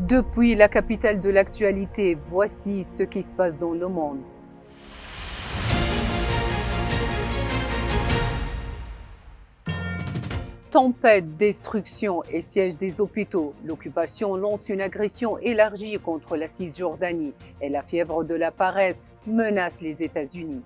Depuis la capitale de l'actualité, voici ce qui se passe dans le monde. Tempête, destruction et siège des hôpitaux. L'occupation lance une agression élargie contre la Cisjordanie et la fièvre de la paresse menace les États-Unis.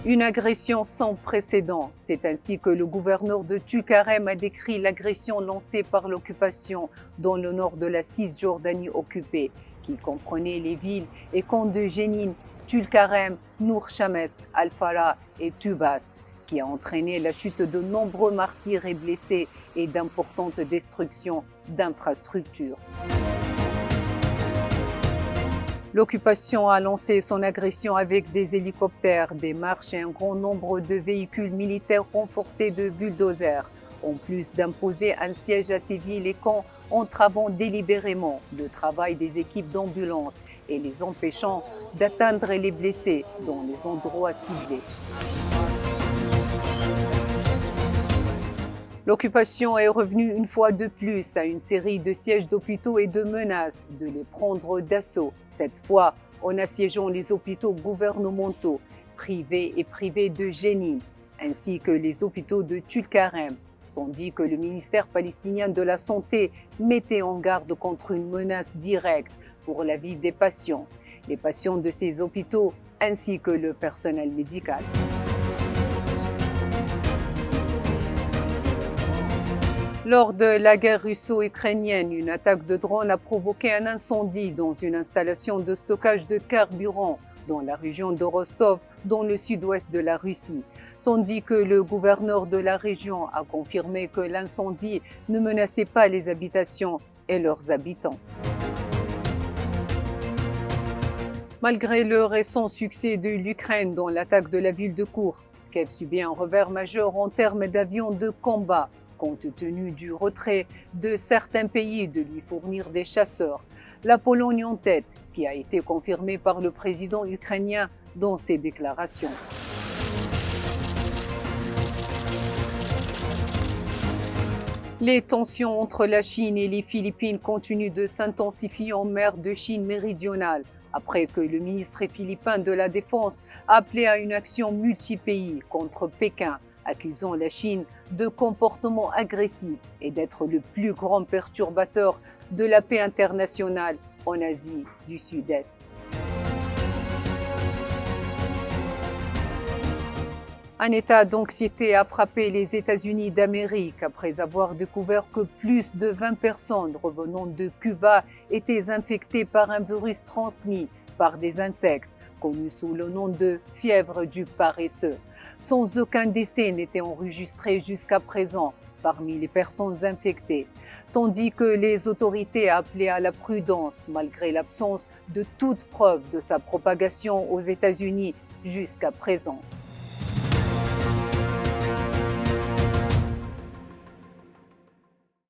Une agression sans précédent. C'est ainsi que le gouverneur de Tulkarem a décrit l'agression lancée par l'occupation dans le nord de la Cisjordanie occupée, qui comprenait les villes et camps de Jenin, Tulkarem, Nour Shames, Al-Fara et Tubas, qui a entraîné la chute de nombreux martyrs et blessés et d'importantes destructions d'infrastructures. L'occupation a lancé son agression avec des hélicoptères, des marches et un grand nombre de véhicules militaires renforcés de bulldozers, en plus d'imposer un siège à ces villes et camps, entravant délibérément le travail des équipes d'ambulance et les empêchant d'atteindre les blessés dans les endroits ciblés. L'occupation est revenue une fois de plus à une série de sièges d'hôpitaux et de menaces de les prendre d'assaut, cette fois en assiégeant les hôpitaux gouvernementaux, privés et privés de Jenin, ainsi que les hôpitaux de Tulkarem, tandis que le ministère palestinien de la Santé mettait en garde contre une menace directe pour la vie des patients, les patients de ces hôpitaux ainsi que le personnel médical. Lors de la guerre russo-ukrainienne, une attaque de drone a provoqué un incendie dans une installation de stockage de carburant dans la région de Rostov, dans le sud-ouest de la Russie, tandis que le gouverneur de la région a confirmé que l'incendie ne menaçait pas les habitations et leurs habitants. Malgré le récent succès de l'Ukraine dans l'attaque de la ville de Koursk, Kiev subit un revers majeur en termes d'avions de combat, compte tenu du retrait de certains pays de lui fournir des chasseurs, la Pologne en tête, ce qui a été confirmé par le président ukrainien dans ses déclarations. Les tensions entre la Chine et les Philippines continuent de s'intensifier en mer de Chine méridionale, après que le ministre philippin de la Défense a appelé à une action multi-pays contre Pékin, accusant la Chine de comportement agressif et d'être le plus grand perturbateur de la paix internationale en Asie du Sud-Est. Un état d'anxiété a frappé les États-Unis d'Amérique après avoir découvert que plus de 20 personnes revenant de Cuba étaient infectées par un virus transmis par des insectes, connu sous le nom de fièvre du paresseux, sans aucun décès n'était enregistré jusqu'à présent parmi les personnes infectées, tandis que les autorités appelaient à la prudence malgré l'absence de toute preuve de sa propagation aux États-Unis jusqu'à présent.